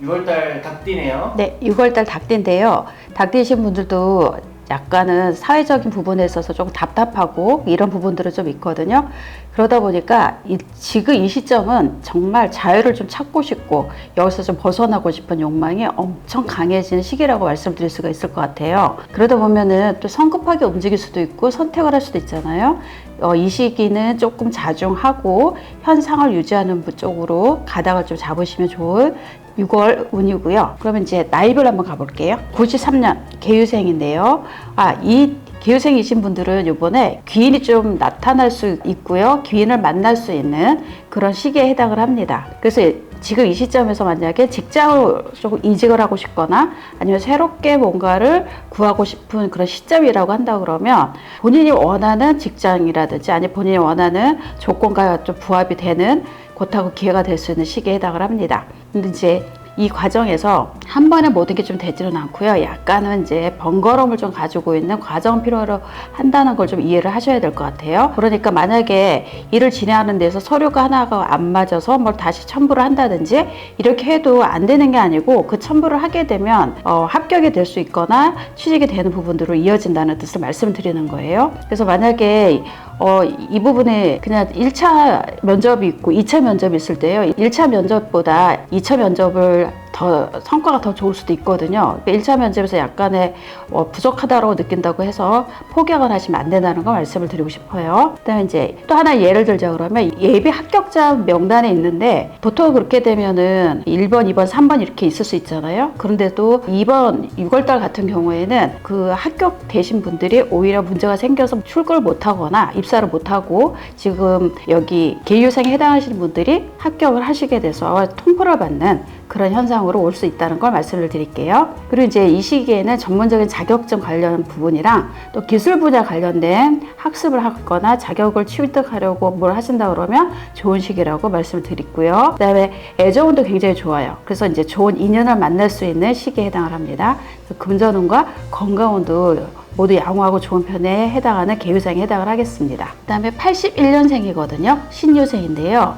6월달 닭띠네요. 네, 6월달 닭띠인데요. 닭띠이신 분들도 약간은 사회적인 부분에 있어서 조금 답답하고 이런 부분들은 좀 있거든요. 그러다 보니까 지금 이 시점은 정말 자유를 좀 찾고 싶고 여기서 좀 벗어나고 싶은 욕망이 엄청 강해지는 시기라고 말씀드릴 수가 있을 것 같아요. 그러다 보면은 또 성급하게 움직일 수도 있고 선택을 할 수도 있잖아요. 이 시기는 조금 자중하고 현상을 유지하는 쪽으로 가닥을 좀 잡으시면 좋을 6월 운이고요. 그러면 이제 나이별 한번 가볼게요. 93년 개유생인데요. 이 개유생이신 분들은 이번에 귀인이 좀 나타날 수 있고요. 귀인을 만날 수 있는 그런 시기에 해당을 합니다. 그래서 지금 이 시점에서 만약에 직장을 조금 이직을 하고 싶거나 아니면 새롭게 뭔가를 구하고 싶은 그런 시점이라고 한다 그러면 본인이 원하는 직장이라든지 아니면 본인이 원하는 조건과 좀 부합이 되는 곧하고 기회가 될 수 있는 시기에 해당을 합니다. 근데 이제 이 과정에서 한 번에 모든 게 좀 되지는 않고요. 약간은 이제 번거로움을 좀 가지고 있는 과정 필요로 한다는 걸 좀 이해를 하셔야 될 것 같아요. 그러니까 만약에 일을 진행하는 데서 서류가 하나가 안 맞아서 뭘 다시 첨부를 한다든지 이렇게 해도 안 되는 게 아니고 그 첨부를 하게 되면 합격이 될 수 있거나 취직이 되는 부분으로 이어진다는 뜻을 말씀드리는 거예요. 그래서 만약에 이 부분에 그냥 1차 면접이 있고 2차 면접이 있을 때요. 1차 면접보다 2차 면접을 더 성과가 더 좋을 수도 있거든요. 1차 면접에서 약간의 부족하다고 느낀다고 해서 포기를 하시면 안 된다는 거 말씀을 드리고 싶어요. 그다음에 이제 또 하나 예를 들자 그러면 예비 합격자 명단에 있는데 보통 그렇게 되면은 1번, 2번, 3번 이렇게 있을 수 있잖아요. 그런데도 2번 6월달 같은 경우에는 그 합격되신 분들이 오히려 문제가 생겨서 출근을 못하거나 입사를 못하고 지금 여기 개유생에 해당하시는 분들이 합격을 하시게 돼서 통보를 받는 그런 현상으로 올 수 있다는 걸 말씀을 드릴게요. 그리고 이제 이 시기에는 전문적인 자격증 관련 부분이랑 또 기술 분야 관련된 학습을 하거나 자격을 취득하려고 뭘 하신다 그러면 좋은 시기라고 말씀을 드리고요. 그다음에 애정운도 굉장히 좋아요. 그래서 이제 좋은 인연을 만날 수 있는 시기에 해당을 합니다. 금전운과 건강운도 모두 양호하고 좋은 편에 해당하는 개유생에 해당을 하겠습니다. 그다음에 81년생이거든요. 신유생인데요.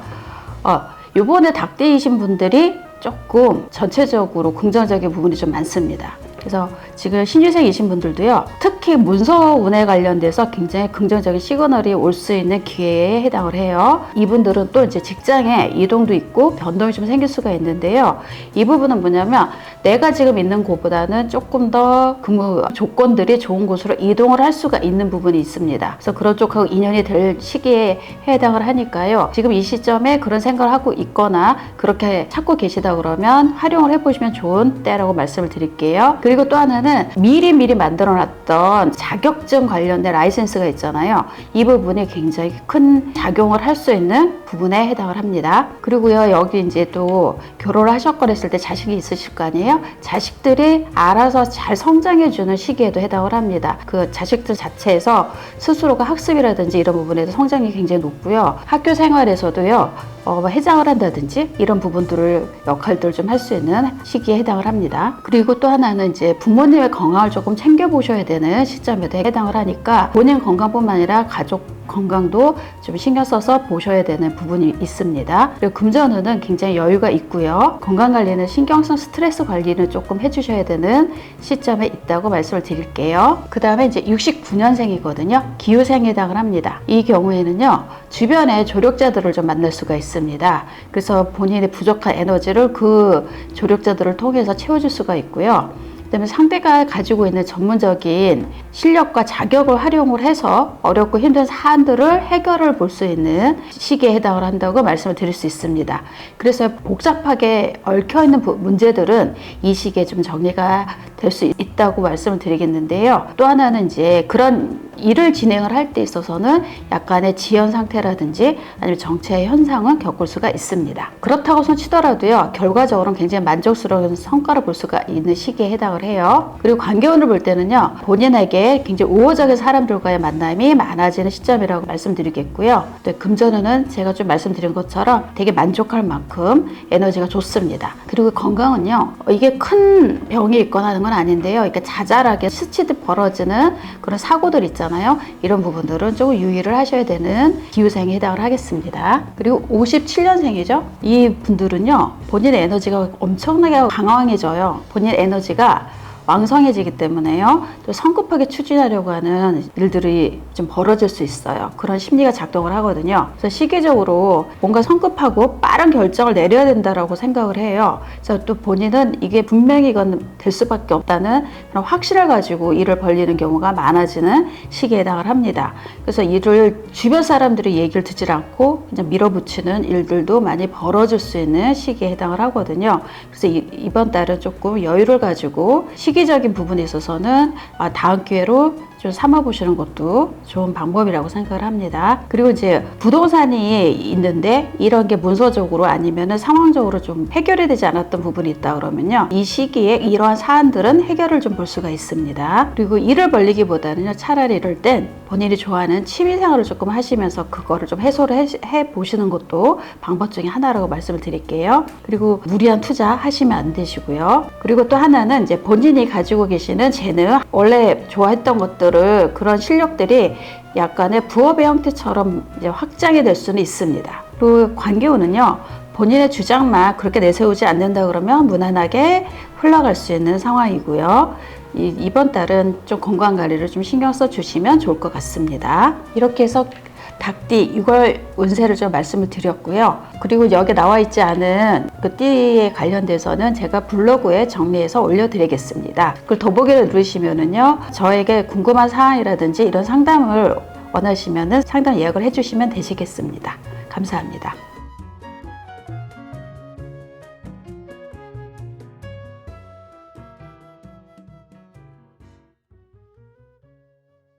요번에 닭띠이신 분들이 조금 전체적으로 긍정적인 부분이 좀 많습니다. 그래서 지금 신유생이신 분들도요, 특히 문서운에 관련돼서 굉장히 긍정적인 시그널이 올 수 있는 기회에 해당을 해요. 이분들은 또 이제 직장에 이동도 있고 변동이 좀 생길 수가 있는데요. 이 부분은 뭐냐면 내가 지금 있는 곳보다는 조금 더 근무 조건들이 좋은 곳으로 이동을 할 수가 있는 부분이 있습니다. 그래서 그런 쪽하고 인연이 될 시기에 해당을 하니까요. 지금 이 시점에 그런 생각을 하고 있거나 그렇게 찾고 계시다 그러면 활용을 해보시면 좋은 때라고 말씀을 드릴게요. 그리고 또 하나는 미리 만들어놨던 자격증 관련된 라이센스가 있잖아요. 이 부분이 굉장히 큰 작용을 할 수 있는 부분에 해당을 합니다. 그리고요, 여기 이제 또 결혼을 하셨거나 했을 때 자식이 있으실 거 아니에요? 자식들이 알아서 잘 성장해주는 시기에도 해당을 합니다. 그 자식들 자체에서 스스로가 학습이라든지 이런 부분에서 성장이 굉장히 높고요. 학교 생활에서도요, 해장을 한다든지 이런 부분들을 역할들을 좀 할 수 있는 시기에 해당을 합니다. 그리고 또 하나는 이제 부모님의 건강을 조금 챙겨보셔야 되는 시점에도 해당을 하니까 본인 건강뿐만 아니라 가족 건강도 좀 신경 써서 보셔야 되는 부분이 있습니다. 그리고 금전운은 굉장히 여유가 있고요. 건강관리는 신경성 스트레스 관리는 조금 해주셔야 되는 시점에 있다고 말씀을 드릴게요. 그 다음에 이제 69년생이거든요. 기후생에 해당을 합니다. 이 경우에는요, 주변에 조력자들을 좀 만날 수가 있습니다. 그래서 본인의 부족한 에너지를 그 조력자들을 통해서 채워줄 수가 있고요. 그다음에 상대가 가지고 있는 전문적인 실력과 자격을 활용을 해서 어렵고 힘든 사안들을 해결을 볼 수 있는 시기에 해당을 한다고 말씀을 드릴 수 있습니다. 그래서 복잡하게 얽혀있는 문제들은 이 시기에 좀 정리가 될 수 있다고 말씀을 드리겠는데요. 또 하나는 이제 그런 일을 진행을 할 때 있어서는 약간의 지연 상태라든지 아니면 정체의 현상은 겪을 수가 있습니다. 그렇다고 치더라도요, 결과적으로는 굉장히 만족스러운 성과를 볼 수가 있는 시기에 해당을 해요. 그리고 관계운을 볼 때는요, 본인에게 굉장히 우호적인 사람들과의 만남이 많아지는 시점이라고 말씀드리겠고요. 또 금전운은 제가 좀 말씀드린 것처럼 되게 만족할 만큼 에너지가 좋습니다. 그리고 건강은요, 이게 큰 병이 있거나 하는 건 건 아닌데요. 그러니까 자잘하게 스치듯 벌어지는 그런 사고들 있잖아요. 이런 부분들은 조금 유의를 하셔야 되는 기후생에 해당을 하겠습니다. 그리고 57년생이죠. 이 분들은요, 본인의 에너지가 엄청나게 강황해져요. 본인 에너지가 왕성해지기 때문에요. 또 성급하게 추진하려고 하는 일들이 좀 벌어질 수 있어요. 그런 심리가 작동을 하거든요. 그래서 시기적으로 뭔가 성급하고 빠른 결정을 내려야 된다라고 생각을 해요. 그래서 또 본인은 이게 분명히 이건 될 수밖에 없다는 그런 확신을 가지고 일을 벌리는 경우가 많아지는 시기에 해당을 합니다. 그래서 일을 주변 사람들이 얘기를 듣지 않고 그냥 밀어붙이는 일들도 많이 벌어질 수 있는 시기에 해당을 하거든요. 그래서 이번 달은 조금 여유를 가지고 시기적인 부분에 있어서는 다음 기회로 좀 삼아보시는 것도 좋은 방법이라고 생각을 합니다. 그리고 이제 부동산이 있는데 이런 게 문서적으로 아니면은 상황적으로 좀 해결이 되지 않았던 부분이 있다 그러면요, 이 시기에 이러한 사안들은 해결을 좀 볼 수가 있습니다. 그리고 일을 벌리기보다는요, 차라리 이럴 땐 본인이 좋아하는 취미생활을 조금 하시면서 그거를 좀 해소를 해 보시는 것도 방법 중에 하나라고 말씀을 드릴게요. 그리고 무리한 투자 하시면 안 되시고요. 그리고 또 하나는 이제 본인이 가지고 계시는 재능, 원래 좋아했던 것들을, 그런 실력들이 약간의 부업의 형태처럼 이제 확장이 될 수는 있습니다. 그리고 관계운은요, 본인의 주장만 그렇게 내세우지 않는다 그러면 무난하게 흘러갈 수 있는 상황이고요. 이번 달은 좀 건강 관리를 좀 신경 써 주시면 좋을 것 같습니다. 이렇게 해서 닭띠 6월 운세를 좀 말씀을 드렸고요. 그리고 여기 나와 있지 않은 그 띠에 관련돼서는 제가 블로그에 정리해서 올려드리겠습니다. 그 더보기를 누르시면은요, 저에게 궁금한 사항이라든지 이런 상담을 원하시면은 상담 예약을 해주시면 되시겠습니다. 감사합니다.